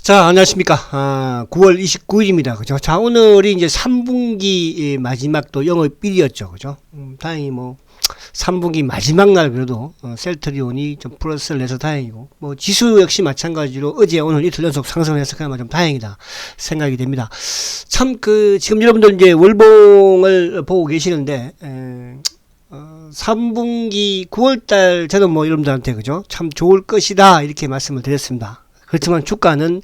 자, 안녕하십니까. 9월 29일입니다. 그죠? 자, 오늘이 이제 3분기 마지막 또 영업일이었죠. 그죠? 다행히 뭐, 3분기 마지막 날 그래도, 셀트리온이 좀 플러스를 내서 다행이고, 뭐, 지수 역시 마찬가지로 어제 오늘 이틀 연속 상승을 해서 그나마 좀 다행이다 생각이 됩니다. 참, 지금 여러분들 이제 월봉을 보고 계시는데, 3분기 9월달 저는 뭐 여러분들한테 그죠? 참 좋을 것이다 이렇게 말씀을 드렸습니다. 그렇지만 주가는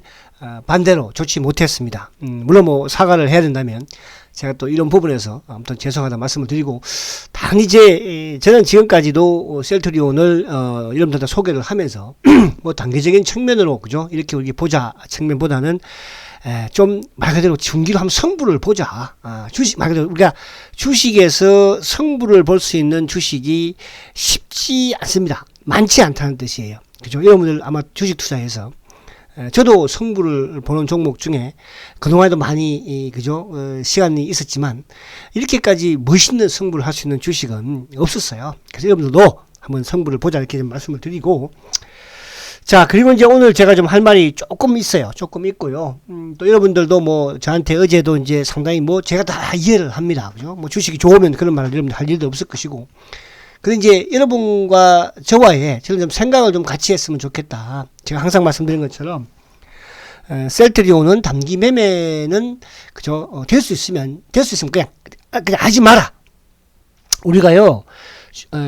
반대로 좋지 못했습니다. 물론 뭐 사과를 해야 된다면 제가 또 이런 부분에서 아무튼 죄송하다 말씀을 드리고, 단 이제 저는 지금까지도 셀트리온을 여러분들한테 소개를 하면서 뭐 단계적인 측면으로 그죠? 이렇게 우리 보자 측면보다는 좀 말 그대로 중기로 한번 성부를 보자. 주식 말 그대로 우리가 주식에서 성부를 볼 수 있는 주식이 쉽지 않습니다. 많지 않다는 뜻이에요. 그죠? 여러분들 아마 주식 투자해서 저도 성부를 보는 종목 중에 그동안에도 많이 그죠? 시간이 있었지만 이렇게까지 멋있는 성부를 할 수 있는 주식은 없었어요. 그래서 여러분들도 한번 성부를 보자 이렇게 좀 말씀을 드리고, 자, 그리고 이제 오늘 제가 좀 할 말이 조금 있어요. 조금 있고요. 또 여러분들도 뭐 저한테 어제도 이제 상당히 뭐 제가 다 이해를 합니다. 그죠? 뭐 주식이 좋으면 그런 말을 여러분들 할 일도 없을 것이고. 근데 이제 여러분과 저와의 저는 좀 생각을 좀 같이 했으면 좋겠다. 제가 항상 말씀드린 것처럼 셀트리온은 단기 매매는 그죠? 될 수 있으면 그냥 하지 마라. 우리가요.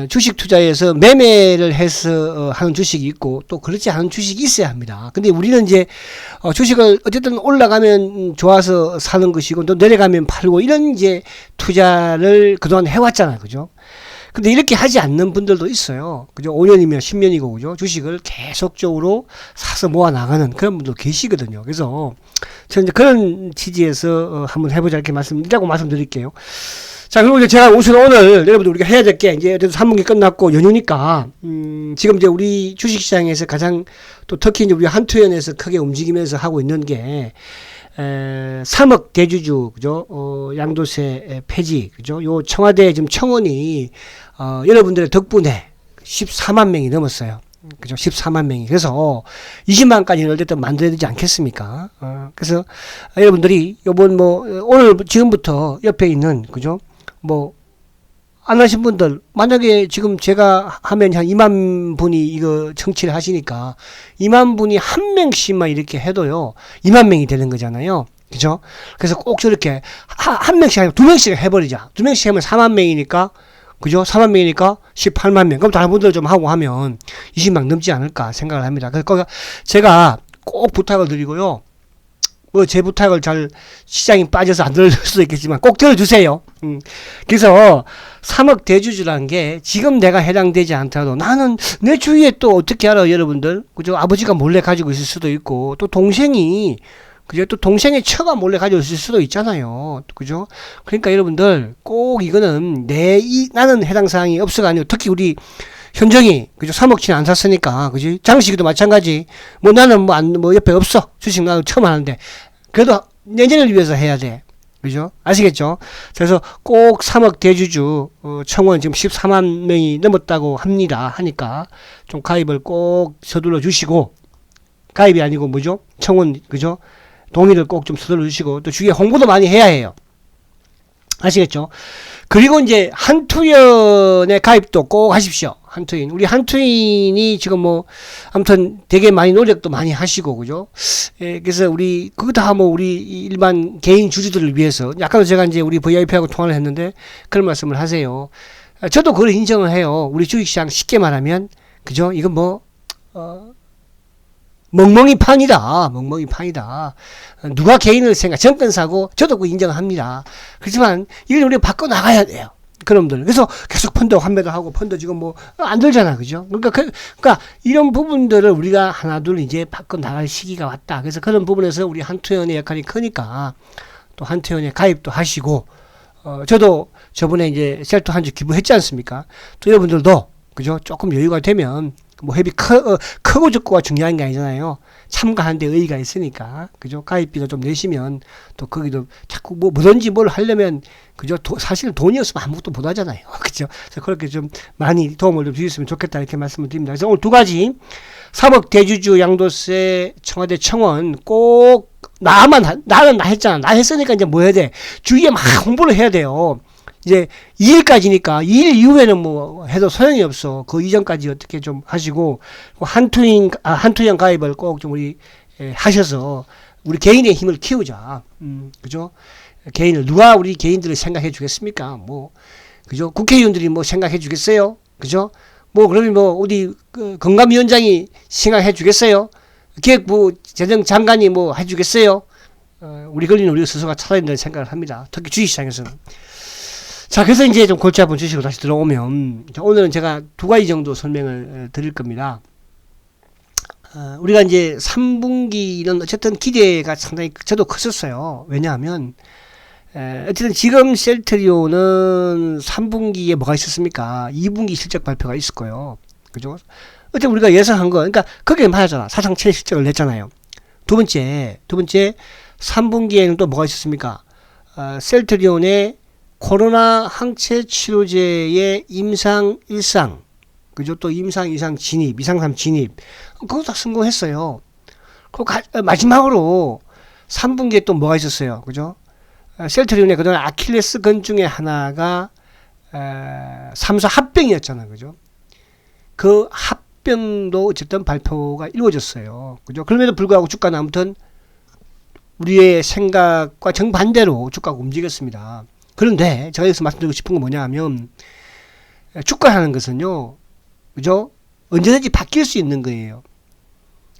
주식 투자에서 매매를 해서 하는 주식이 있고 또 그렇지 않은 주식이 있어야 합니다. 근데 우리는 이제 주식을 어쨌든 올라가면 좋아서 사는 것이고 또 내려가면 팔고 이런 이제 투자를 그동안 해왔잖아요. 그죠? 근데 이렇게 하지 않는 분들도 있어요. 그죠? 5년이면 10년이고, 그죠? 주식을 계속적으로 사서 모아 나가는 그런 분도 계시거든요. 그래서 저는 이제 그런 취지에서 한번 해보자 이렇게 말씀드릴게요. 자, 그리고 이제 제가 우선 오늘 여러분들 우리가 해야 될 게 이제 3분기 끝났고 연휴니까, 지금 이제 우리 주식시장에서 가장 또 특히 이제 우리 한투연에서 크게 움직이면서 하고 있는 게, 3억 대주주, 그죠? 양도세 폐지, 그죠? 요 청와대 지금 청원이, 여러분들의 덕분에 14만 명이 넘었어요. 그죠? 14만 명이. 그래서 20만까지는 어쨌든 만들어야 되지 않겠습니까? 그래서 여러분들이 요번 뭐, 오늘 지금부터 옆에 있는, 그죠? 뭐, 안 하신 분들, 만약에 지금 제가 하면 한 2만 분이 이거 청취를 하시니까 2만 분이 한 명씩만 이렇게 해도요, 2만 명이 되는 거잖아요. 그죠? 그래서 꼭 저렇게 한 명씩 아니고 2명씩 해버리자. 2명씩 하면 4만 명이니까, 그죠? 4만 명이니까 18만 명. 그럼 다른 분들 좀 하고 하면 20만 넘지 않을까 생각을 합니다. 그래서 제가 꼭 부탁을 드리고요. 뭐 제 부탁을 잘 시장이 빠져서 안 들을 수도 있겠지만 꼭 들어주세요. 그래서 3억 대주주라는 게 지금 내가 해당되지 않더라도 나는 내 주위에 또 어떻게 알아 여러분들, 그죠? 아버지가 몰래 가지고 있을 수도 있고 또 동생이, 그죠? 또 동생의 처가 몰래 가지고 있을 수도 있잖아요. 그죠? 그러니까 여러분들 꼭 이거는 나는 해당 사항이 없어가 아니고, 특히 우리 현정이, 그죠? 3억치는 안 샀으니까, 그지? 장식이도 마찬가지. 뭐 나는 뭐 옆에 없어. 주식 나도 처음 하는데. 그래도 내년을 위해서 해야 돼. 그죠? 아시겠죠? 그래서 꼭 3억 대주주, 청원 지금 14만 명이 넘었다고 하니까 좀 가입을 꼭 서둘러 주시고, 가입이 아니고 뭐죠? 청원, 그죠? 동의를 꼭 좀 서둘러 주시고, 또 주위에 홍보도 많이 해야 해요. 아시겠죠? 그리고 이제 한투연의 가입도 꼭 하십시오. 한투인. 우리 한투인이 지금 뭐, 아무튼 되게 많이 노력도 많이 하시고, 그죠? 그래서 그거 다 뭐 우리 일반 개인 주주들을 위해서, 아까도 제가 이제 우리 VIP하고 통화를 했는데 그런 말씀을 하세요. 저도 그걸 인정을 해요. 우리 주식시장 쉽게 말하면, 그죠? 이건 뭐, 멍멍이 판이다. 누가 개인을 정권사고 저도 그거 인정합니다. 그렇지만 이걸 우리가 바꿔나가야 돼요. 그놈들. 그래서 계속 펀드 환매도 하고 펀드 지금 뭐 안 들잖아. 그죠? 그러니까 이런 부분들을 우리가 하나둘 이제 바꿔나갈 시기가 왔다. 그래서 그런 부분에서 우리 한투연의 역할이 크니까 또 한투연에 가입도 하시고, 저도 저번에 이제 셀토 한 주 기부했지 않습니까? 또 여러분들도, 그죠? 조금 여유가 되면 뭐 회비 크고 적고가 중요한 게 아니잖아요. 참가하는데 의의가 있으니까, 그죠? 가입비도 좀 내시면 또 거기도 자꾸 뭐든지 뭘 하려면, 그죠? 사실 돈이 없으면 아무것도 못 하잖아요. 그죠? 그래서 그렇게 좀 많이 도움을 좀 주셨으면 좋겠다 이렇게 말씀을 드립니다. 그래서 오늘 두 가지 3억 대주주 양도세 청와대 청원 꼭 나는 나 했잖아. 나 했으니까 이제 뭐 해야 돼? 주위에 막 홍보를 해야 돼요. 이제 2일까지니까 2일 이후에는 뭐 해도 소용이 없어. 그 이전까지 어떻게 좀 하시고 한투형 가입을 꼭 좀 우리 하셔서 우리 개인의 힘을 키우자. 그죠? 개인을 누가 우리 개인들을 생각해 주겠습니까? 뭐 그죠? 국회의원들이 뭐 생각해 주겠어요? 그죠? 뭐 그러면 뭐 어디 그 건강위원장이 생각해 주겠어요? 기획부 재정장관이 뭐 해주겠어요? 우리 권리는 우리가 스스로가 찾아야 된다는 생각을 합니다. 특히 주식시장에서는. 자, 그래서 이제 좀 골치 아픈 주식으로 다시 들어오면, 오늘은 제가 두 가지 정도 설명을 드릴 겁니다. 우리가 이제 3분기는 어쨌든 기대가 상당히 저도 컸었어요. 왜냐하면, 어쨌든 지금 셀트리온은 3분기에 뭐가 있었습니까? 2분기 실적 발표가 있을 거예요. 그죠? 어쨌든 우리가 예상한 거, 그러니까 거기에 말하잖아. 사상 최대 실적을 냈잖아요. 두 번째, 3분기에는 또 뭐가 있었습니까? 셀트리온의 코로나 항체 치료제의 임상 1상, 그죠? 또 임상 2상 진입, 이상 3 진입, 그거 다 성공했어요. 그리고 마지막으로 3분기에 또 뭐가 있었어요, 그죠? 셀트리온의 그동안 아킬레스 건 중에 하나가 3사 합병이었잖아요, 그죠? 그 합병도 어쨌든 발표가 이루어졌어요, 그죠? 그럼에도 불구하고 주가는 아무튼 우리의 생각과 정반대로 주가가 움직였습니다. 그런데 제가 여기서 말씀드리고 싶은 건 뭐냐 하면, 주가라는 것은요, 그죠? 언제든지 바뀔 수 있는 거예요.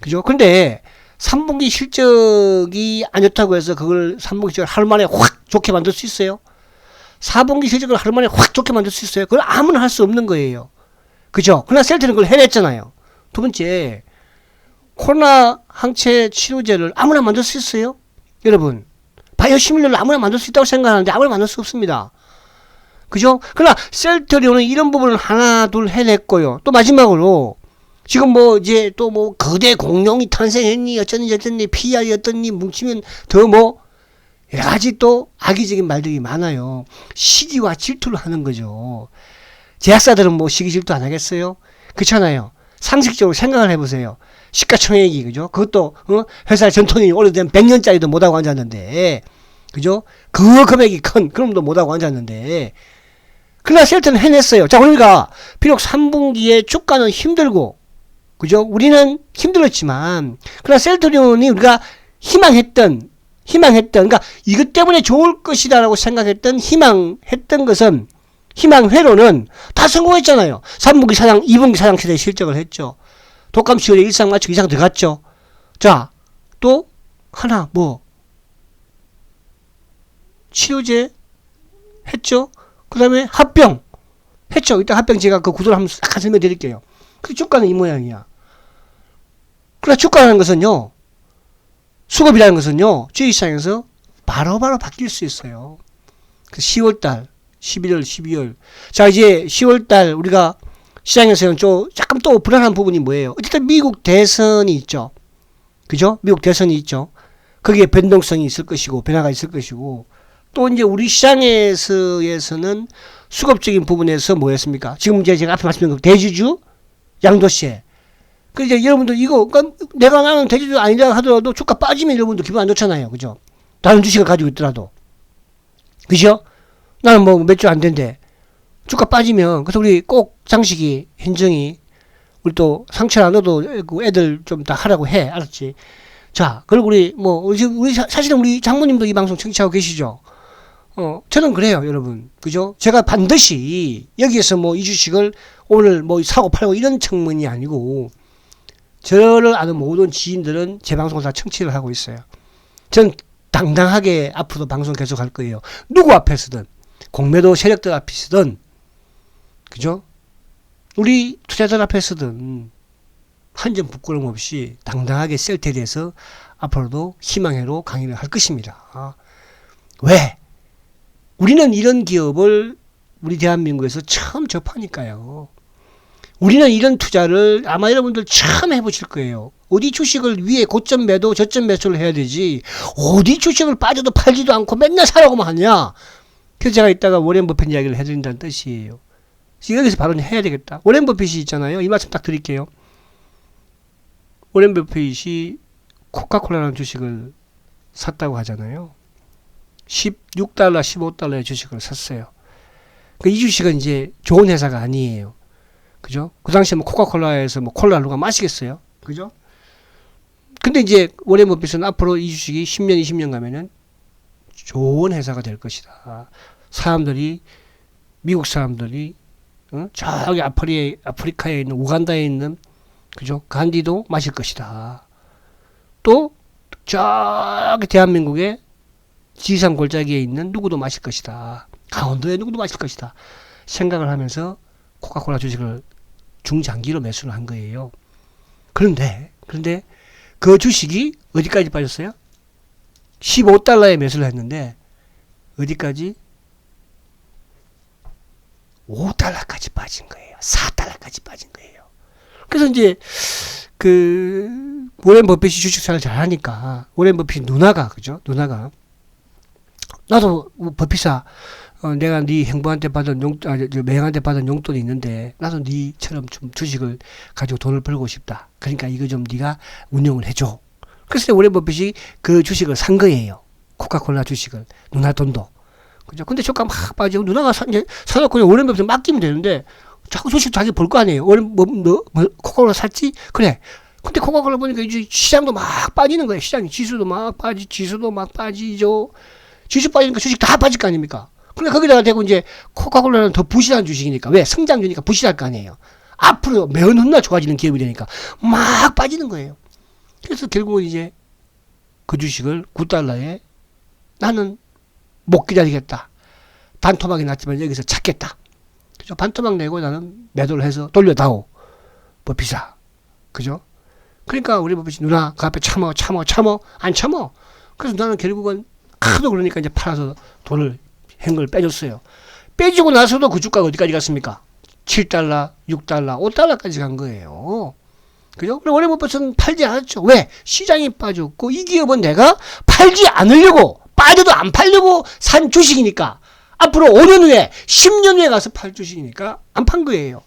그죠? 근데 3분기 실적이 안 좋다고 해서 그걸 3분기 실적을 하루 만에 확 좋게 만들 수 있어요? 4분기 실적을 하루 만에 확 좋게 만들 수 있어요? 그걸 아무나 할 수 없는 거예요. 그죠? 그러나 셀트는 그걸 해냈잖아요. 두 번째, 코로나 항체 치료제를 아무나 만들 수 있어요? 여러분, 바이오시밀러를 아무나 만들 수 있다고 생각하는데 아무나 만들 수 없습니다. 그죠? 그러나 셀트리온은 이런 부분을 하나 둘 해냈고요. 또 마지막으로 지금 뭐 이제 또 뭐 거대 공룡이 탄생했니 어쩌니 PR이 어떠니 뭉치면 더 뭐 여러 가지 또 악의적인 말들이 많아요. 시기와 질투를 하는 거죠. 제약사들은 뭐 시기 질투 안 하겠어요? 그렇잖아요. 상식적으로 생각을 해보세요. 시가총액이, 그죠? 그것도, 회사의 전통이 오래된 100년짜리도 못하고 앉았는데, 그죠? 그 금액이 큰, 그럼도 못하고 앉았는데, 그러나 셀트는 해냈어요. 자, 우리가, 비록 3분기에 주가는 힘들고, 그죠? 우리는 힘들었지만, 그러나 셀트리온이 우리가 희망했던, 그러니까 이것 때문에 좋을 것이다라고 생각했던, 희망했던 것은, 희망회로는 다 성공했잖아요. 3분기 사장, 2분기 사장 최대 실적을 했죠. 독감 치료제 일상 맞추기 이상 들어갔죠. 자, 또 하나 뭐 치료제 했죠. 그 다음에 합병 했죠. 이따 합병 제가 그 구조를 한번 싹 설명드릴게요. 그 주가는 이 모양이야. 그러나 주가라는 것은요, 수급이라는 것은요, 주식시장에서 바로바로 바뀔 수 있어요. 그 10월달, 11월, 12월. 자, 이제 10월달 우리가 시장에서는 좀 약간 또 불안한 부분이 뭐예요? 어쨌든 미국 대선이 있죠. 그죠? 미국 대선이 있죠. 거기에 변동성이 있을 것이고, 변화가 있을 것이고, 또 이제 우리 시장에서는 수급적인 부분에서 뭐였습니까? 지금 이제 제가 앞에 말씀드린 대주주 양도세. 그 이제 여러분들 이거, 그러니까 내가 나는 대주주 아니라 하더라도 주가 빠지면 여러분들 기분 안 좋잖아요. 그죠? 다른 주식을 가지고 있더라도. 그죠? 나는 뭐 몇 주 안 된대. 주가 빠지면, 그래서 우리 꼭 장식이, 현정이, 우리 또 상처나 너도 애들 좀 다 하라고 해. 알았지? 자, 그리고 우리 사실은 우리 장모님도 이 방송 청취하고 계시죠? 저는 그래요, 여러분. 그죠? 제가 반드시 여기에서 뭐 이 주식을 오늘 뭐 사고 팔고 이런 측면이 아니고, 저를 아는 모든 지인들은 제 방송을 다 청취를 하고 있어요. 전 당당하게 앞으로도 방송 계속 할 거예요. 누구 앞에서든, 공매도 세력들 앞에서든, 그죠? 우리 투자자 앞에서든 한 점 부끄럼 없이 당당하게 셀트에 대해서 앞으로도 희망회로 강의를 할 것입니다. 왜? 우리는 이런 기업을 우리 대한민국에서 처음 접하니까요. 우리는 이런 투자를 아마 여러분들 처음 해보실 거예요. 어디 주식을 위에 고점 매도 저점 매수를 해야 되지, 어디 주식을 빠져도 팔지도 않고 맨날 사라고만 하냐. 그래서 제가 이따가 워렌 버핏 이야기를 해드린다는 뜻이에요. 여기서 바로 해야 되겠다. 워렌 버핏이 있잖아요. 이 말씀 딱 드릴게요. 워렌 버핏이 코카콜라라는 주식을 샀다고 하잖아요. 16달러, 15달러의 주식을 샀어요. 이 주식은 이제 좋은 회사가 아니에요. 그죠? 그 당시에 뭐 코카콜라에서 뭐 콜라 누가 마시겠어요? 그죠? 근데 이제 워렌 버핏은 앞으로 이 주식이 10년, 20년 가면은 좋은 회사가 될 것이다. 사람들이, 미국 사람들이, 저기 아프리카에 있는, 우간다에 있는, 그죠? 간디도 마실 것이다. 또, 저기 대한민국의 지리산 골짜기에 있는 누구도 마실 것이다. 강원도에 누구도 마실 것이다. 생각을 하면서 코카콜라 주식을 중장기로 매수를 한 거예요. 그런데 그 주식이 어디까지 빠졌어요? 15달러에 매수를 했는데 어디까지? 5달러까지 빠진 거예요. 4달러까지 빠진 거예요. 그래서 이제 워렌 버핏이 주식사를 잘하니까 워렌 버핏 누나가, 그죠? 누나가 나도 버핏아, 내가 네 행부한테 받은 매형한테 받은 용돈이 있는데 나도 네처럼 좀 주식을 가지고 돈을 벌고 싶다. 그러니까 이거 좀 네가 운영을 해줘. 그래서 워렌 버핏이 그 주식을 산 거예요. 코카콜라 주식을. 누나 돈도. 그죠? 근데 주가 막 빠지고 누나가 사놓고 워렌 버핏을 맡기면 되는데 자꾸 주식 자기 볼 거 아니에요. 코카콜라 샀지? 그래. 근데 코카콜라 보니까 이제 시장도 막 빠지는 거예요. 시장이 지수도 막 빠지죠. 지수 빠지니까 주식 다 빠질 거 아닙니까? 그러니까 거기다가 대고 이제 코카콜라는 더 부실한 주식이니까 왜? 성장주니까 부실할 거 아니에요. 앞으로 매운 훗날 좋아지는 기업이 되니까 막 빠지는 거예요. 그래서 결국은 이제 그 주식을 9달러에 나는 못 기다리겠다. 반토막이 났지만 여기서 찾겠다. 그죠? 반토막 내고 나는 매도를 해서 돌려다오. 버핏아. 그죠? 그러니까 우리 버핏이 누나 그 앞에 참어. 안 참어. 그래서 나는 결국은 하도 그러니까 이제 팔아서 돈을 행을 빼줬어요. 빼주고 나서도 그 주가가 어디까지 갔습니까? 7달러, 6달러, 5달러까지 간 거예요. 그죠? 그리고 워렌 버핏은 팔지 않았죠. 왜? 시장이 빠졌고 이 기업은 내가 팔지 않으려고 빠져도 안 팔려고 산 주식이니까 앞으로 5년 후에 10년 후에 가서 팔 주식이니까 안 판 거예요.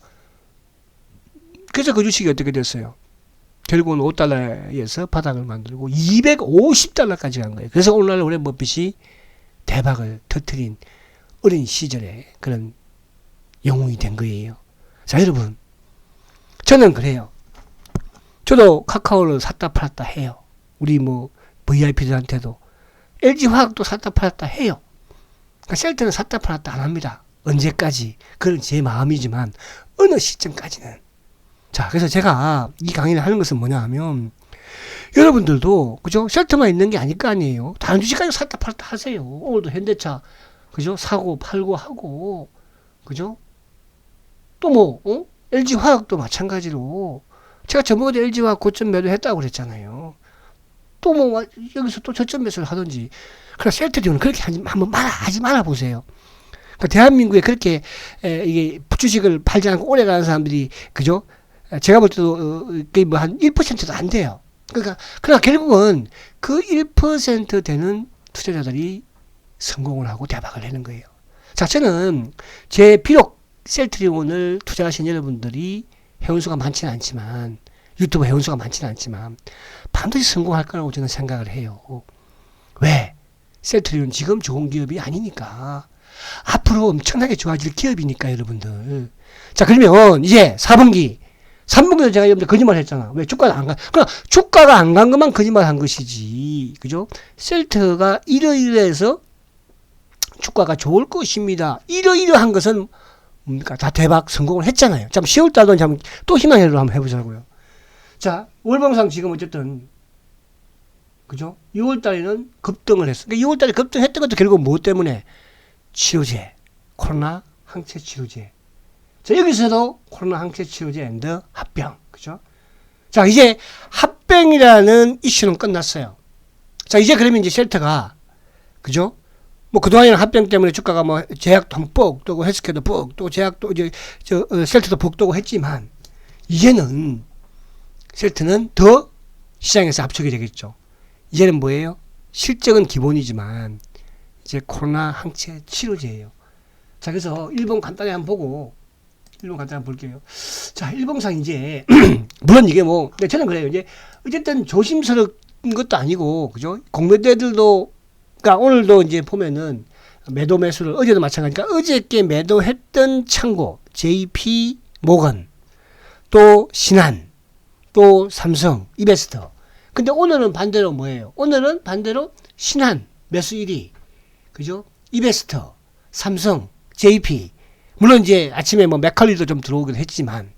그래서 그 주식이 어떻게 됐어요? 결국은 5달러에서 바닥을 만들고 250달러까지 간 거예요. 그래서 오늘날 워렌 버핏이 대박을 터뜨린 어린 시절의 그런 영웅이 된 거예요. 자, 여러분. 저는 그래요. 저도 카카오를 샀다 팔았다 해요. 우리 VIP들한테도. LG화학도 샀다 팔았다 해요. 그러니까 셀트는 샀다 팔았다 안 합니다. 언제까지. 그건 제 마음이지만 어느 시점까지는. 자, 그래서 제가 이 강의를 하는 것은 뭐냐 하면 여러분들도 그죠? 셀트만 있는 게 아닐 거 아니에요. 다른 주식까지 샀다 팔았다 하세요. 오늘도 현대차 그죠? 사고 팔고 하고 그죠? 또 LG화학도 마찬가지로 제가 저번에 LG화학 고점 매도했다고 그랬잖아요. 또 여기서 또 저점 매수를 하든지. 그러나 셀트리온은 그렇게 한번 하지 말아 보세요. 그러니까 대한민국에 그렇게 이게 주식을 팔지 않고 오래 가는 사람들이 그죠? 제가 볼 때도 한 1%도 안 돼요. 그러나 결국은 그 1% 되는 투자자들이 성공을 하고 대박을 내는 거예요. 자, 저는 비록 셀트리온을 투자하신 여러분들이 회원수가 많지는 않지만, 유튜브 회원수가 많지는 않지만, 반드시 성공할 거라고 저는 생각을 해요. 왜? 셀트리온 지금 좋은 기업이 아니니까. 앞으로 엄청나게 좋아질 기업이니까, 여러분들. 자, 그러면 이제 4분기. 3분기도 제가 여러분들 거짓말 했잖아. 왜? 주가가 안 가. 그러나 주가가 안 간 것만 거짓말 한 것이지. 그죠? 셀트가 이러이러해서 주가가 좋을 것입니다. 이러이러한 것은 뭡니까? 다 대박 성공을 했잖아요. 참 10월달도 또 희망회로 한번 해보자고요. 자, 월봉상 지금 어쨌든 그죠? 6월달에는 급등을 했어. 그러니까 6월달에 급등했던 것도 결국 뭐 때문에? 치료제, 코로나 항체 치료제. 자, 여기서도 코로나 항체 치료제 앤드 합병. 그죠? 자, 이제 합병이라는 이슈는 끝났어요. 자, 이제 그러면 이제 셀트가 그죠? 그동안에는 합병 때문에 주가가 제약도 한번 뻑 뜨고 헬스케어도 뻑 뜨고 제약도 셀트도 뻑 뜨고 했지만 이제는 셀트는 더 시장에서 압축이 되겠죠. 이제는 뭐예요? 실적은 기본이지만 이제 코로나 항체 치료제예요. 자, 그래서 일본 간단히 한번 보고 일본 간단히 한번 볼게요. 자, 일본상 이제 물론 이게 근데 저는 그래요. 이제 어쨌든 조심스러운 것도 아니고, 그죠? 공매도들도, 그러니까 오늘도 이제 보면은 매도 매수를 어제도 마찬가지니까 어저께 매도했던 창고, JP 모건, 또 신한, 또 삼성, 이베스터. 근데 오늘은 반대로 뭐예요? 오늘은 반대로 신한 매수 1위, 그죠? 이베스터, 삼성, JP. 물론 이제 아침에 뭐 맥컬리도 좀 들어오긴 했지만,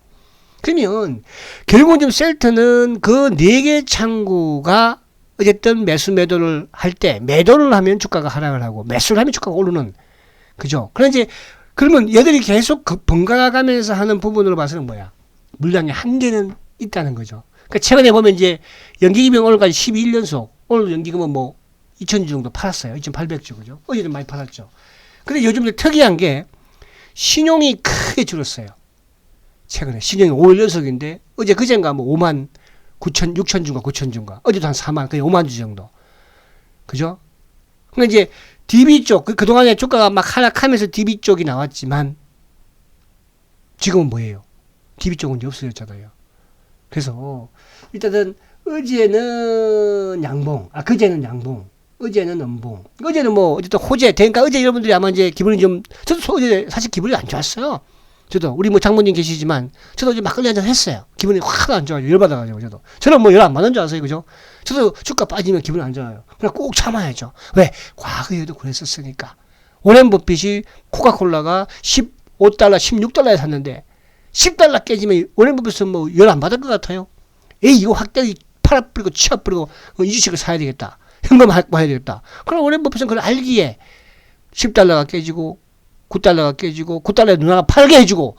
그러면 결국은 좀 셀트는 그 4개 창구가 어쨌든 매수 매도를 할 때, 매도를 하면 주가가 하락을 하고 매수를 하면 주가가 오르는, 그죠? 그러면 얘들이 계속 번갈아 가면서 하는 부분으로 봐서는 뭐야? 물량의 한계는 있다는 거죠. 그러니까 최근에 보면 이제 연기금이 오늘까지 12연속, 오늘 연기금은 뭐 2,000주 정도 팔았어요. 2,800주, 그죠? 어제는 많이 팔았죠. 근데 요즘 특이한 게 신용이 크게 줄었어요. 최근에 신용이 5일 연속인데 어제 그젠가 뭐 5만 9천, 6천 주인가 9천 주인가, 어제도 한 4만, 그냥 5만 주 정도, 그죠? 그러니까 이제 DB 쪽, 그동안에 주가가 막 하락하면서 DB 쪽이 나왔지만 지금은 뭐예요? DB 쪽은 이제 없어졌잖아요. 그래서 일단은 어제는 양봉, 그제는 양봉, 어제는 음봉, 어제는 뭐 어쨌든 호재. 그러니까 어제 여러분들이 아마 이제 기분이 좀, 저도 어제 사실 기분이 안 좋았어요. 저도 우리 뭐 장모님 계시지만 저도 이제 막걸리 한잔 했어요. 기분이 확 안 좋아요. 열받아가지고 저는 뭐 열 안 받는 줄 아세요, 그죠? 저도 주가 빠지면 기분 안 좋아요. 그냥 꼭 참아야죠. 왜? 과거에도 그랬었으니까. 오렌 버핏이 코카콜라가 15달러, 16달러에 샀는데 10달러 깨지면 오렌 버핏은 뭐 열 안 받을 것 같아요. 에이, 이거 확대히 팔아버리고 치워버리고 이 주식을 사야 되겠다. 현금화해야 되겠다. 그럼 오렌 버핏은 그걸 알기에 10달러가 깨지고 9달러가 깨지고 9달러에 누나가 팔게 해주고,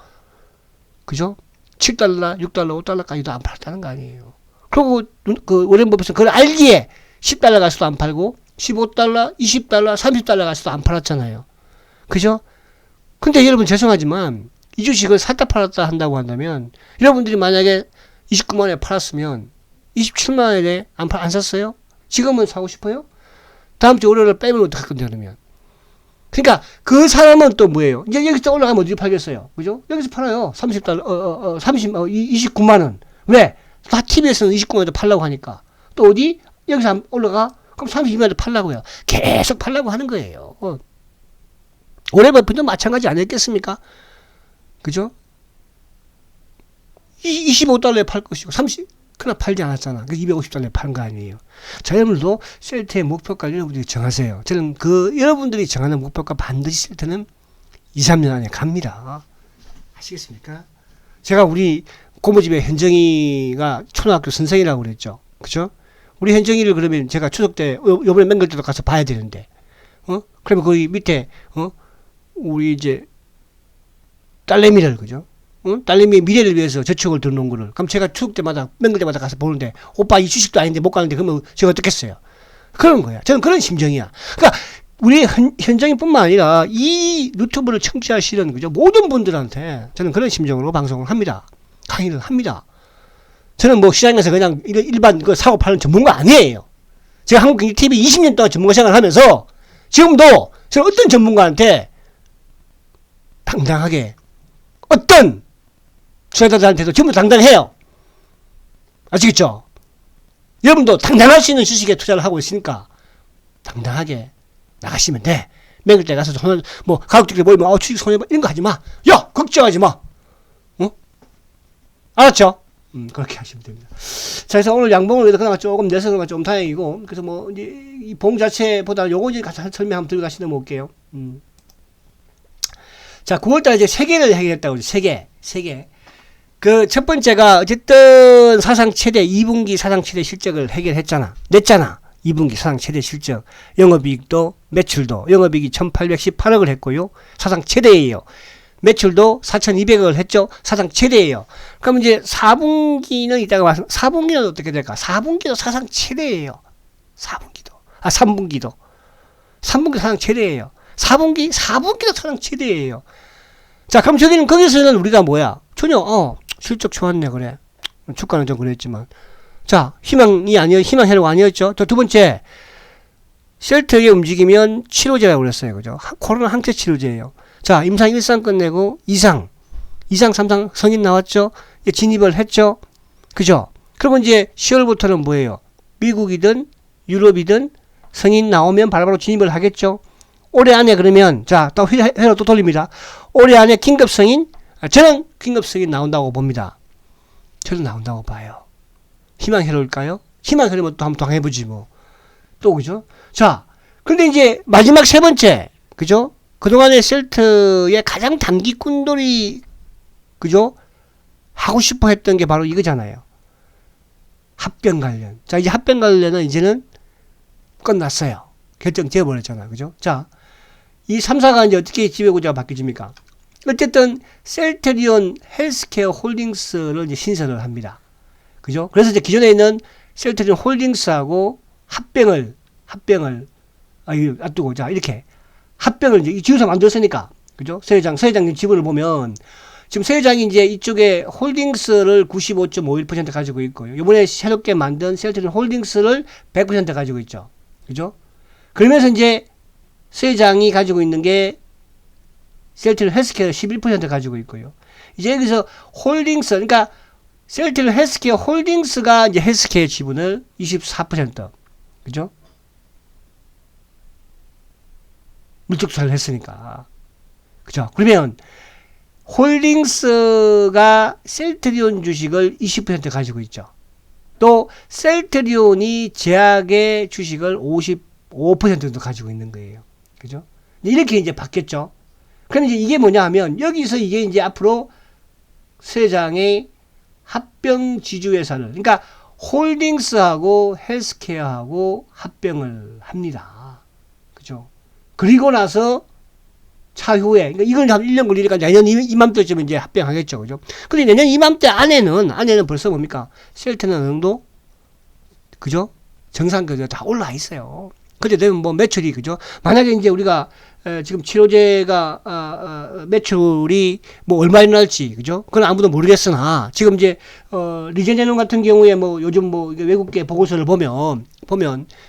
그죠? 7달러, 6달러, 5달러까지도 안 팔았다는 거 아니에요. 그리고 그 오렌 버핏은 그걸 알기에 10달러 가서도 안 팔고 15달러, 20달러, 30달러 가서도 안 팔았잖아요. 그죠? 근데 여러분 죄송하지만 이 주식을 샀다 팔았다 한다고 한다면 여러분들이 만약에 29만원에 팔았으면 27만원에 안 샀어요? 지금은 사고 싶어요? 다음 주 월요일에 빼면 어떡할 건데, 그러면? 그러니까 그 사람은 또 뭐예요? 이제 여기서 올라가면 어디 팔겠어요? 그죠? 여기서 팔아요. 30달러, 29만원. 왜? 다 TV에서는 29만원에 팔라고 하니까. 또 어디? 여기서 올라가? 그럼 32만원에 팔라고요. 계속 팔라고 하는 거예요. 오렌 버핏도 마찬가지 아니겠습니까? 그죠? 25달러에 팔 것이고, 그러나 팔지 않았잖아. 250달러에 파는 거 아니에요. 자, 여러분들도 셀트의 목표가 여러분들이 정하세요. 저는 여러분들이 정하는 목표가 반드시 셀트는 2, 3년 안에 갑니다. 아시겠습니까? 제가 우리 고모집에 현정이가 초등학교 선생이라고 그랬죠. 그죠? 우리 현정이를 그러면 제가 추석 때, 요번에 맹글 때도 가서 봐야 되는데, 그러면 거기 밑에, 우리 이제, 딸내미를, 그죠? 딸내미의 미래를 위해서 저축을 들어놓은 거를. 그럼 제가 추석 때마다, 맹글 때마다 가서 보는데, 오빠 이 주식도 아닌데 못 가는데, 그러면 제가 어떻겠어요? 그런 거야. 저는 그런 심정이야. 그러니까, 우리 현정이 뿐만 아니라, 이 유튜브를 청취하시는, 그죠? 모든 분들한테 저는 그런 심정으로 방송을 합니다. 강의를 합니다. 저는 뭐 시장에서 그냥 일반 사고 파는 전문가 아니에요. 제가 한국경제TV 20년 동안 전문가 생활을 하면서, 지금도 저는 어떤 전문가한테 당당하게, 어떤 투자자들한테도 전부 당당해요. 아시겠죠? 여러분도 당당할 수 있는 주식에 투자를 하고 있으니까 당당하게 나가시면 돼. 맹글 때 가서 뭐 가족들끼리 모이면 주식 손해봐 이런 거 하지 마. 야, 걱정하지 마. 알았죠? 그렇게 하시면 됩니다. 자, 그래서 오늘 양봉을 위해서 그나마 조금 내서 그나마 좀 다행이고, 그래서 뭐 이제 이 봉 자체보다 요거 이제 같이 설명 한번 들고 다시 넘어올게요. 자, 9월달에 이제 3개를 해결했다고 그러죠. 3개. 그 첫 번째가 어쨌든 사상 최대 2분기 사상 최대 실적을 해결했잖아. 냈잖아. 2분기 사상 최대 실적. 영업이익도 매출도 영업이익이 1818억을 했고요. 사상 최대예요. 매출도 4200억을 했죠. 사상 최대예요. 그럼 이제 4분기는 이따가 와서 4분기는 어떻게 될까? 4분기도 사상 최대예요. 4분기도. 3분기도. 3분기 사상 최대예요. 4분기도 사상 최대예요. 자, 그럼 거기서는 우리가 뭐야? 전혀, 실적 좋았네, 그래. 주가는 좀 그랬지만. 자, 희망회로가 아니었죠? 또 두 번째, 셀트의 움직이면 치료제라고 그랬어요. 그죠? 코로나 항체 치료제예요. 자, 임상 1상 끝내고 2상, 3상 승인 나왔죠? 진입을 했죠? 그죠? 그러면 이제 10월부터는 뭐예요? 미국이든 유럽이든 승인 나오면 바로바로 진입을 하겠죠. 올해 안에 그러면 자, 또 회로 또 돌립니다. 올해 안에 긴급 승인? 저는 긴급 승인 나온다고 봅니다. 저도 나온다고 봐요. 희망회로일까요? 희망회로면 또 한번 당해보지 뭐. 또 그죠? 자, 근데 이제 마지막 세 번째, 그죠? 그동안의 셀트의 가장 단기꾼들이 그죠? 하고 싶어 했던 게 바로 이거잖아요. 합병 관련. 자, 이제 합병 관련은 이제는 끝났어요. 결정 지어버렸잖아요. 그죠? 자, 이 3사가 이제 어떻게 지배구조가 바뀌집니까? 어쨌든 셀트리온 헬스케어 홀딩스를 이제 신설을 합니다. 그죠? 그래서 이제 기존에 있는 셀트리온 홀딩스하고 합병을 앞두고 자, 이렇게 합병을 이제 지우서 만들었으니까. 그죠? 서회장님 지분을 보면 지금 서회장이 이제 이쪽에 홀딩스를 95.51% 가지고 있고요. 이번에 새롭게 만든 셀트리온 홀딩스를 100% 가지고 있죠. 그죠? 그러면서 이제 서회장이 가지고 있는 게 셀트리온 헬스케어 11% 가지고 있고요. 이제 여기서 홀딩스, 그러니까 셀트리온 헬스케어 홀딩스가 이제 헬스케어 지분을 24%. 그죠? 물적 투자를 했으니까. 그죠? 그러면 홀딩스가 셀트리온 주식을 20% 가지고 있죠. 또 셀트리온이 제약의 주식을 55%도 가지고 있는 거예요. 그죠? 이렇게 이제 바뀌었죠. 그럼 이제 이게 뭐냐 하면 여기서 이게 이제 앞으로 세장의 합병 지주회사를, 그러니까 홀딩스하고 헬스케어하고 합병을 합니다. 그죠? 그리고 나서 차후에, 그러니까 이건 한 1년 걸리니까 내년 이맘때쯤에 이제 합병하겠죠. 그죠? 근데 내년 이맘때 안에는 벌써 뭡니까? 셀트는 어느 정도? 그죠? 정상적으로 다 올라와 있어요. 그때 되면 뭐 매출이, 그죠? 만약에 이제 우리가 지금 치료제가 매출이 뭐 얼마 일어날지, 그죠? 그건 아무도 모르겠으나 지금 이제 리제네논 같은 경우에 뭐 요즘 뭐 외국계 보고서를 보면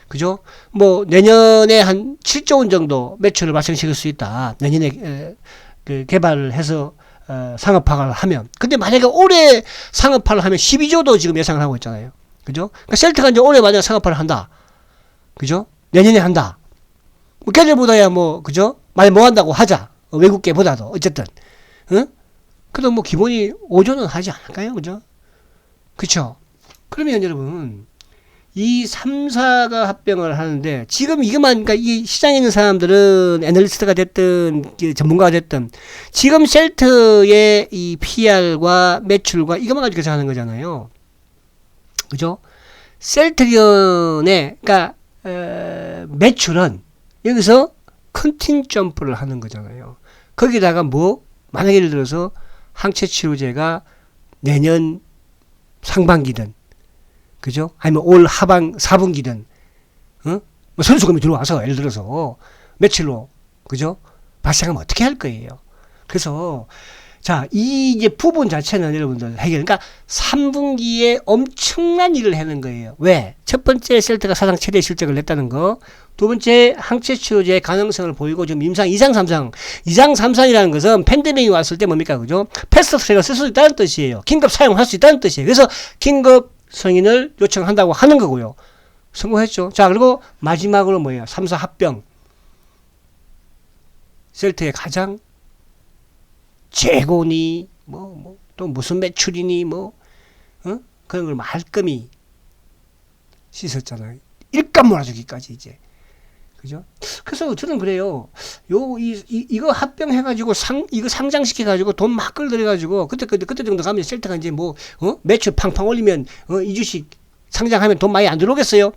그죠? 뭐 내년에 한 7조 원 정도 매출을 발생시킬 수 있다. 내년에 그 개발을 해서 상업화를 하면. 근데 만약에 올해 상업화를 하면 12조도 지금 예상을 하고 있잖아요. 그죠? 그러니까 셀트가 이제 올해 만약에 상업화를 한다. 그죠? 내년에 한다. 뭐 걔들보다야 뭐 그죠? 많이 뭐 한다고 하자. 외국계보다도 어쨌든. 응? 그래도 뭐 기본이 5조는 하지 않을까요? 그죠? 그쵸? 그러면 여러분 이 3사가 합병을 하는데 지금 이것만, 그러니까 이 시장에 있는 사람들은 애널리스트가 됐든 전문가가 됐든 지금 셀트의 이 PR과 매출과 이것만 가지고 계산하는 거잖아요. 그죠? 셀트리온의 그러니까 매출은 여기서 컨팅 점프를 하는 거잖아요. 거기다가 뭐 만약 예를 들어서 항체치료제가 내년 상반기든 그죠? 아니면 올 하반 4분기든 뭐 선수금이 들어와서 예를 들어서 며칠로 그죠? 발생하면 어떻게 할 거예요? 그래서 자, 이 이제 부분 자체는 여러분들 해결, 그러니까 3분기에 엄청난 일을 하는 거예요. 왜? 첫 번째 셀트가 사상 최대 실적을 냈다는 거. 두 번째 항체치료제의 가능성을 보이고 지금 임상 2상 3상. 2상 3상이라는 것은 팬데믹이 왔을 때 뭡니까? 그죠? 패스트 트랙을 쓸 수 있다는 뜻이에요. 긴급 사용할 수 있다는 뜻이에요. 그래서 긴급 승인을 요청한다고 하는 거고요. 성공했죠. 자, 그리고 마지막으로 뭐예요? 3사 합병. 셀트의 가장 재고니 또 무슨 매출이니 그런 걸 말끔히 씻었잖아요. 일감 몰아주기까지 이제. 그죠? 그래서 저는 그래요. 이거 합병해가지고 이거 상장시켜가지고 돈 막 끌들여가지고 그때 정도 가면 셀트가 이제 매출 팡팡 올리면 이 주식 상장하면 돈 많이 안 들어오겠어요?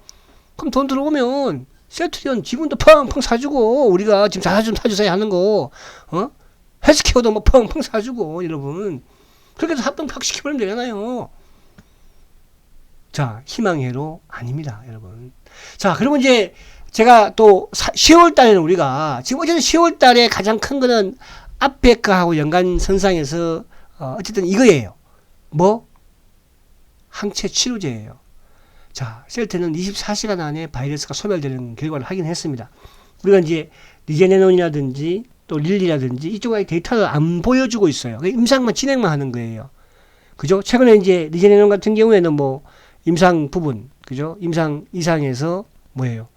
그럼 돈 들어오면 셀트리온 지분도 펑펑 사주고 우리가 지금 자사 좀 사주세요 하는 거 헬스케어도 뭐 펑펑 사주고 여러분 그렇게 해서 합병 팍 시켜버리면 되잖아요. 자, 희망회로 아닙니다 여러분. 자, 그러면 이제 제가 또 10월 달에는 우리가 지금 어쨌든 10월 달에 가장 큰 거는 앞에 거하고 연관선상에서 어쨌든 이거예요. 뭐? 항체 치료제예요. 자, 셀트는 24시간 안에 바이러스가 소멸되는 결과를 확인했습니다. 우리가 이제 리제네논이라든지 또 릴리라든지 이쪽의 데이터를 안 보여주고 있어요. 임상만 진행만 하는 거예요. 그죠? 최근에 이제 리제네논 같은 경우에는 뭐 임상 부분, 그죠? 임상 이상에서 뭐예요?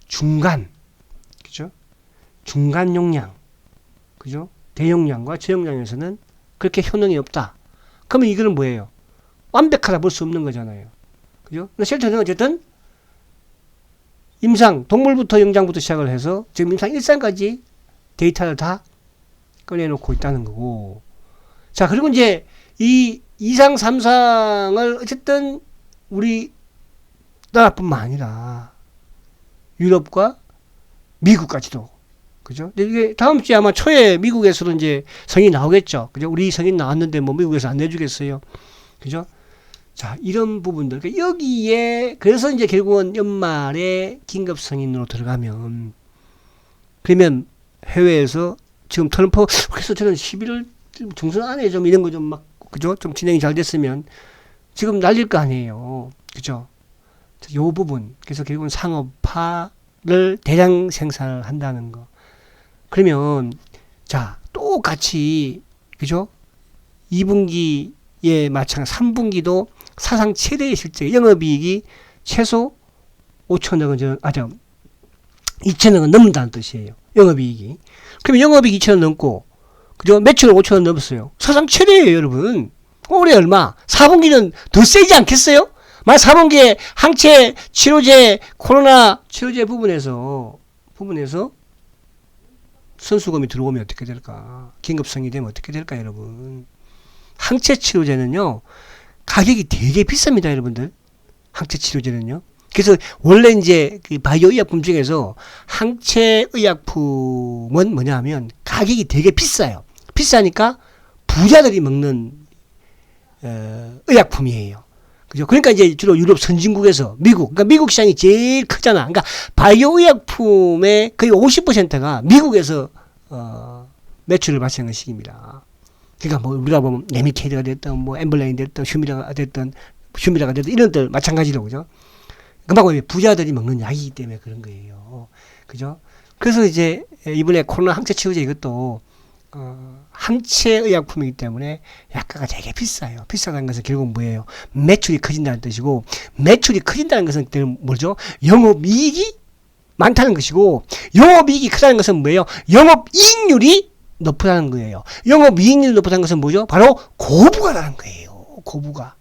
중간, 그죠? 중간 용량, 그죠? 대용량과 저용량에서는 그렇게 효능이 없다. 그러면 이거는 뭐예요? 완벽하다 볼 수 없는 거잖아요. 그죠? 셀트는 어쨌든 임상, 동물부터 영장부터 시작을 해서 지금 임상 1상까지 데이터를 다 꺼내놓고 있다는 거고. 자, 그리고 이제 이 2상, 3상을 어쨌든 우리 나라뿐만 아니라 유럽과 미국까지도. 그죠? 근데 이게 다음 주에 아마 초에 미국에서도 이제 성인 나오겠죠. 그죠? 우리 성인 나왔는데 뭐 미국에서 안 내주겠어요. 그죠? 자, 이런 부분들. 여기에, 그래서 이제 결국은 연말에 긴급 성인으로 들어가면, 그러면 해외에서 지금 트럼프, 그래서 저는 11월 중순 안에 좀 이런 거 좀 막, 그죠? 좀 진행이 잘 됐으면 지금 날릴 거 아니에요. 그죠? 요 부분. 그래서 결국은 상업화를 대량 생산을 한다는 거. 그러면, 자, 똑같이, 그죠? 2분기에 마찬가지, 3분기도 사상 최대의 실적, 영업이익이 최소 5천억은, 2천억은 넘는다는 뜻이에요. 영업이익이. 그러면 영업이익 2천억 넘고, 그죠? 매출 5천억 넘었어요. 사상 최대예요, 여러분. 올해 얼마? 4분기는 더 세지 않겠어요? 만약 4분기에 항체 치료제, 코로나 치료제 부분에서 선수금이 들어오면 어떻게 될까? 긴급성이 되면 어떻게 될까, 여러분? 항체 치료제는요, 가격이 되게 비쌉니다, 여러분들. 항체 치료제는요. 그래서 원래 이제 그 바이오 의약품 중에서 항체 의약품은 뭐냐 하면 가격이 되게 비싸요. 비싸니까 부자들이 먹는 의약품이에요. 그죠? 그러니까 이제 주로 유럽 선진국에서 그러니까 미국 시장이 제일 크잖아. 그러니까 바이오 의약품의 거의 50%가 미국에서 매출을 발생하는 시기입니다. 그러니까 뭐 우리가 보면 레미케이드가 됐든 뭐 엠블레인 됐든 휴미라가 됐든 이런 들 마찬가지로 그죠? 그만큼 부자들이 먹는 약이기 때문에 그런 거예요. 그죠? 그래서 이제 이번에 코로나 항체 치료제 이것도 항체 의약품이기 때문에 약가가 되게 비싸요. 비싸다는 것은 결국 뭐예요? 매출이 커진다는 뜻이고, 매출이 커진다는 것은 뭐죠? 영업이익이 많다는 것이고, 영업이익이 크다는 것은 뭐예요? 영업이익률이 높다는 거예요. 영업이익률이 높다는 것은 뭐죠? 바로 고부가라는 거예요. 고부가.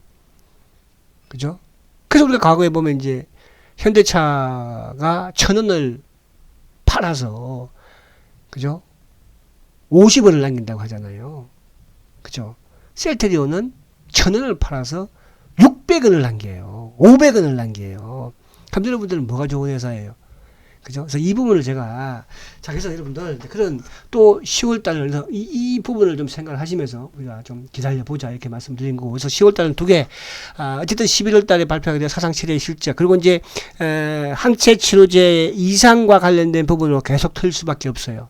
그죠? 그래서 우리가 과거에 보면 이제 현대차가 1,000원을 팔아서, 그죠? 50원을 남긴다고 하잖아요. 그죠? 셀트리온은 1,000원을 팔아서 600원을 남겨요. 500원을 남겨요. 그럼 여러분들은 뭐가 좋은 회사예요? 그죠? 그래서 이 부분을 제가, 자, 그래서 여러분들, 그런 또 10월달에, 이 부분을 좀 생각을 하시면서 우리가 좀 기다려보자, 이렇게 말씀드린 거고. 그래서 10월달은 두 개, 어쨌든 11월달에 발표하게 된 사상 최대의 실적, 그리고 이제, 항체 치료제 이상과 관련된 부분으로 계속 틀 수밖에 없어요.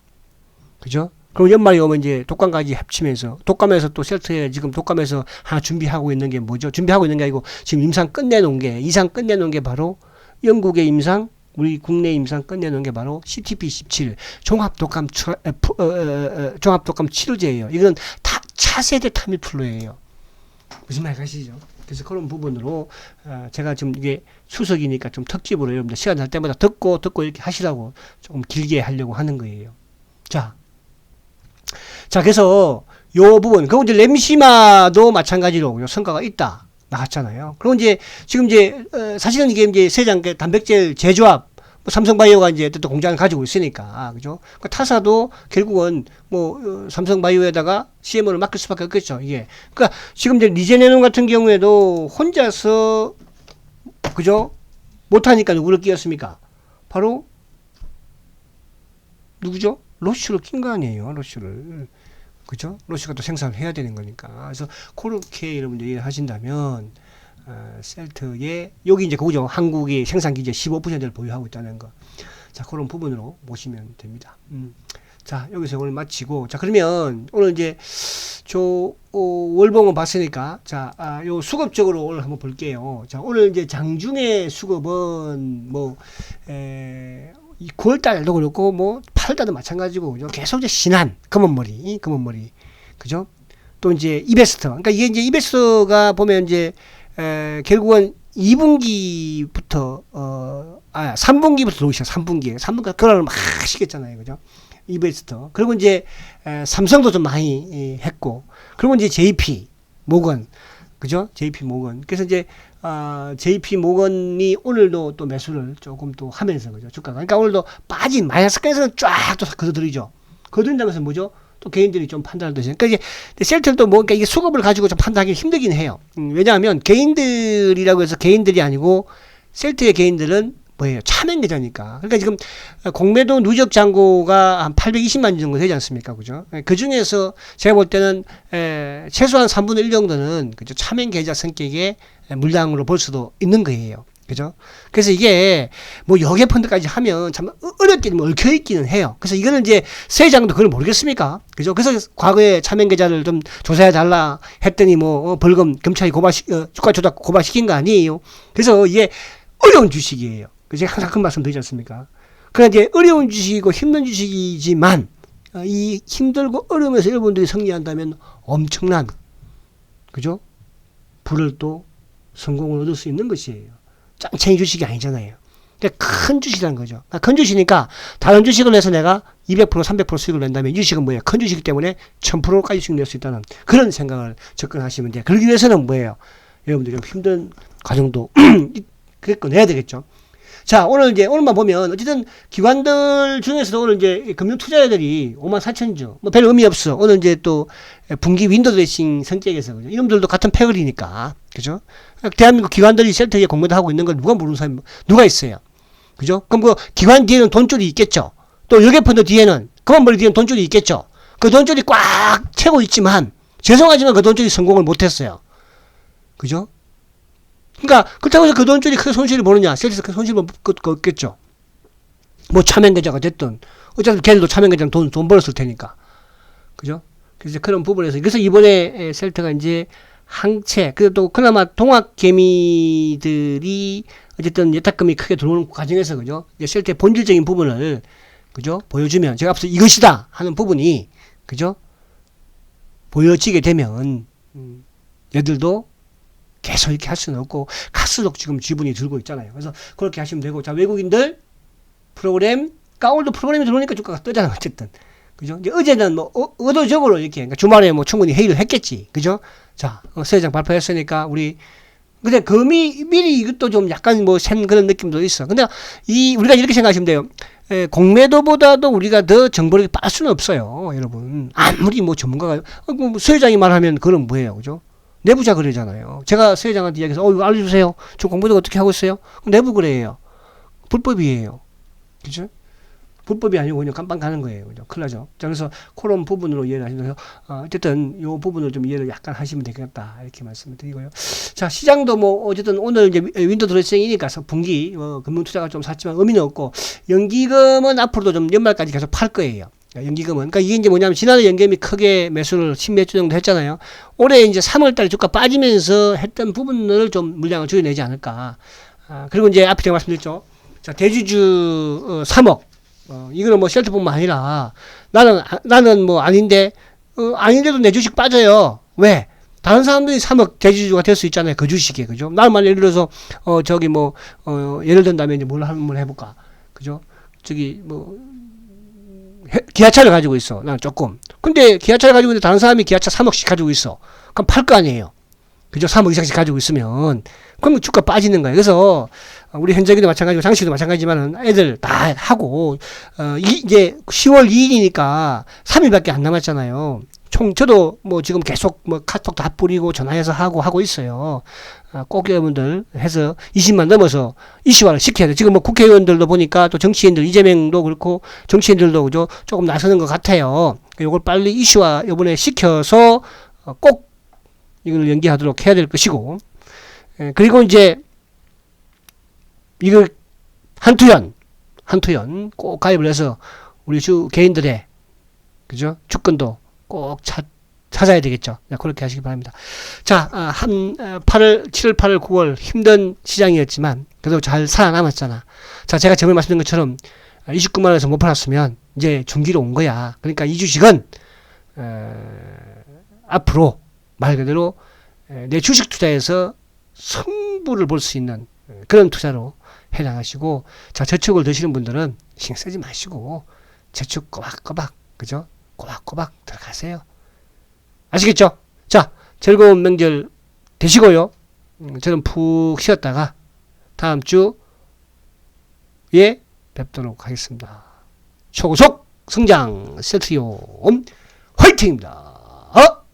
그죠? 그럼 연말이 오면 이제 독감까지 합치면서, 독감에서 또 셀트에 지금 독감에서 하나 준비하고 있는 게 뭐죠? 준비하고 있는 게 아니고, 지금 임상 끝내놓은 게, 이상 끝내놓은 게 바로 영국의 임상, 우리 국내 임상 끝내놓은 게 바로 CTP17 종합독감 치료제예요. 이건 다 차세대 타미플루예요. 무슨 말 가시죠? 그래서 그런 부분으로 제가 지금 이게 추석이니까 좀 특집으로 여러분들 시간 날 때마다 듣고 이렇게 하시라고 조금 길게 하려고 하는 거예요. 자, 그래서 요 부분, 그리고 이제 렘시마도 마찬가지로 성과가 있다. 나왔잖아요. 그리고 이제, 지금 이제, 사실은 이게 이제 세장 단백질 제조합, 뭐 삼성바이오가 이제 또 공장을 가지고 있으니까, 그죠? 그 타사도 결국은 뭐, 삼성바이오에다가 CMO를 맡길 수밖에 없겠죠, 이게. 그니까 지금 이제 리제네논 같은 경우에도 혼자서, 그죠? 못하니까 누구를 끼웠습니까? 바로, 누구죠? 로슈를 낀 거 아니에요, 로슈를. 그죠? 로시가 또 생산을 해야 되는 거니까. 그래서 그렇게 여러분들이 하신다면 셀트의 여기 이제 그거죠. 한국이 생산 기재 15%를 보유하고 있다는 거. 자, 그런 부분으로 보시면 됩니다. 자, 여기서 오늘 마치고, 자, 그러면 오늘 이제 월봉은 봤으니까, 자, 요 수급적으로 오늘 한번 볼게요. 자, 오늘 이제 장중의 수급은 뭐 이 9월달도 그렇고 뭐 8월달도 마찬가지고, 그죠? 계속 이제 신한 검은 머리, 그죠? 또 이제 이베스터, 그러니까 이게 이제 이베스터가 보면 이제 결국은 2분기부터 3분기부터 들어오기 시작. 3분기가 그걸 막 시켰잖아요, 그죠? 이베스터. 그리고 이제 삼성도 좀 많이 했고, 그리고 이제 JP 모건, 그죠? JP 모건. 그래서 이제 JP 모건이 오늘도 또 매수를 조금 또 하면서, 그죠? 주가가. 그러니까 오늘도 빠진 마이너스까지는 쫙 또 거둬들이죠. 거둔다면서 뭐죠? 또 개인들이 좀 판단을 드시는. 그러니까 이제 셀트도 뭐, 그러니까 이게 수급을 가지고 좀 판단하기 힘들긴 해요. 왜냐하면 개인들이라고 해서 개인들이 아니고 셀트의 개인들은 뭐예요? 차명 계좌니까. 그러니까 지금 공매도 누적 잔고가 한 820만 정도 되지 않습니까? 그죠? 그 중에서 제가 볼 때는 최소한 3분의 1 정도는 그죠? 차명 계좌 성격의 물량으로 볼 수도 있는 거예요. 그죠? 그래서 이게 뭐 여객 펀드까지 하면 참 어렵게 얽혀 있기는 해요. 그래서 이거는 이제 세장도 그걸 모르겠습니까? 그죠? 그래서 과거에 차명 계좌를 좀 조사해 달라 했더니 뭐 벌금 검찰이 주가 조작 고발시킨 거 아니에요. 그래서 이게 어려운 주식이에요. 제가 항상 그 말씀 드리지 않습니까? 그러나 이제 어려운 주식이고 힘든 주식이지만 이 힘들고 어려움에서 여러분들이 승리한다면 엄청난, 그죠? 부를 또 성공을 얻을 수 있는 것이에요. 짱챙이 주식이 아니잖아요. 그러니까 큰 주식이라는 거죠. 큰 주식이니까 다른 주식을 내서 내가 200% 300% 수익을 낸다면 이 주식은 뭐예요? 큰 주식이기 때문에 1000%까지 수익 낼 수 있다는 그런 생각을 접근하시면 돼요. 그러기 위해서는 뭐예요? 여러분들이 좀 힘든 과정도 내야 되겠죠. 자, 오늘만 보면, 어쨌든, 기관들 중에서도 오늘 이제 금융투자자들이 54,000주, 뭐 별 의미 없어. 오늘 이제 또, 분기 윈도우 드레싱 성격에서, 그죠? 이놈들도 같은 패거리니까, 그죠? 대한민국 기관들이 셀트에 공매도 하고 있는 걸 누가 모르는 사람이, 누가 있어요? 그죠? 그럼 그 기관 뒤에는 돈줄이 있겠죠? 또 여객펀드 뒤에는, 그만머리 뒤에는 돈줄이 있겠죠? 그 돈줄이 꽉 채고 있지만, 죄송하지만 그 돈줄이 성공을 못했어요. 그죠? 그러니까 그렇다고 해서 그 돈줄이 크게 손실을 보느냐? 셀트에서 큰 손실 볼 거 없겠죠. 뭐 차명계좌가 됐든 어차피 걔들도 차명계좌는 돈 벌었을 테니까, 그죠? 그래서 그런 부분에서 그래서 이번에 셀트가 이제 항체 그래도 그나마 동학개미들이 어쨌든 예탁금이 크게 들어오는 과정에서, 그죠? 이제 셀트의 본질적인 부분을, 그죠? 보여주면 제가 앞서 이것이다 하는 부분이, 그죠? 보여지게 되면 얘들도 계속 이렇게 할 수는 없고, 갈수록 지금 지분이 들고 있잖아요. 그래서 그렇게 하시면 되고, 자, 외국인들 프로그램, 오늘도 프로그램이 들어오니까 주가가 뜨잖아, 어쨌든. 그죠? 이제 어제는 뭐, 의도적으로 이렇게, 그러니까 주말에 뭐 충분히 회의를 했겠지. 그죠? 자, 세장 발표했으니까, 근데 미리 이것도 좀 약간 뭐, 센 그런 느낌도 있어. 근데 우리가 이렇게 생각하시면 돼요. 공매도보다도 우리가 더 정보를 빨 수는 없어요, 여러분. 아무리 뭐 전문가가, 뭐 수회장이 말하면 그건 뭐예요, 그죠? 내부자 거래잖아요. 제가 수회장한테 이야기해서 이거 알려주세요. 저 공부도 어떻게 하고 있어요? 내부 거래예요. 불법이에요. 그죠? 불법이 아니고 그냥 깜빵 가는 거예요. 그죠? 큰일 나죠. 자, 그래서 그런 부분으로 이해를 하시면서 어쨌든 이 부분을 좀 이해를 약간 하시면 되겠다 이렇게 말씀을 드리고요. 자, 시장도 뭐 어쨌든 오늘 이제 윈도우 드레싱이니까 분기 금융투자가 좀 샀지만 의미는 없고, 연기금은 앞으로도 좀 연말까지 계속 팔 거예요. 연기금은. 그러니까 이게 이제 뭐냐면, 지난해 연기금이 크게 매수를 10몇 주 정도 했잖아요. 올해 이제 3월달에 주가 빠지면서 했던 부분을 좀 물량을 줄여내지 않을까. 그리고 이제 앞에 제가 말씀드렸죠. 자, 대주주 3억. 이거는 뭐 셀트뿐만 아니라, 나는 뭐 아닌데, 아닌데도 내 주식 빠져요. 왜? 다른 사람들이 3억 대주주가 될 수 있잖아요. 그 주식에. 그죠? 나만 예를 들어서, 예를 든다면 이제 뭘 한번 해볼까. 그죠? 기아차를 가지고 있어. 난 조금. 근데 기아차를 가지고 있는데 다른 사람이 기아차 3억씩 가지고 있어. 그럼 팔 거 아니에요. 그죠? 3억 이상씩 가지고 있으면. 그럼 주가 빠지는 거예요. 그래서 우리 현재기도 마찬가지고 장식도 마찬가지지만은 애들 다 하고, 이제 10월 2일이니까 3일밖에 안 남았잖아요. 저도 뭐 지금 계속 뭐 카톡 다 뿌리고 전화해서 하고 있어요. 꼭 여러분들 해서 20만 넘어서 이슈화를 시켜야 돼. 지금 뭐 국회의원들도 보니까 또 정치인들, 이재명도 그렇고 정치인들도 그죠? 조금 나서는 것 같아요. 요걸 빨리 이슈화 요번에 시켜서 꼭 이걸 연기하도록 해야 될 것이고, 그리고 이제 이걸 한투연 꼭 가입을 해서 우리 개인들의, 그죠? 주권도 꼭 찾아야 되겠죠. 그렇게 하시기 바랍니다. 자, 7월, 8월, 9월 힘든 시장이었지만 그래도 잘 살아남았잖아. 자, 제가 전에 말씀드린 것처럼 29만 원에서 못 팔았으면 이제 중기로 온 거야. 그러니까 이 주식은 앞으로 말 그대로 내 주식 투자에서 수익부를 볼 수 있는 그런 투자로 해나가시고, 자, 저축을 드시는 분들은 신경 쓰지 마시고 저축 꼬박꼬박, 그죠? 꼬박꼬박 들어가세요. 아시겠죠? 자, 즐거운 명절 되시고요. 저는 푹 쉬었다가 다음 주에 뵙도록 하겠습니다. 초고속 성장 센트리온 화이팅입니다.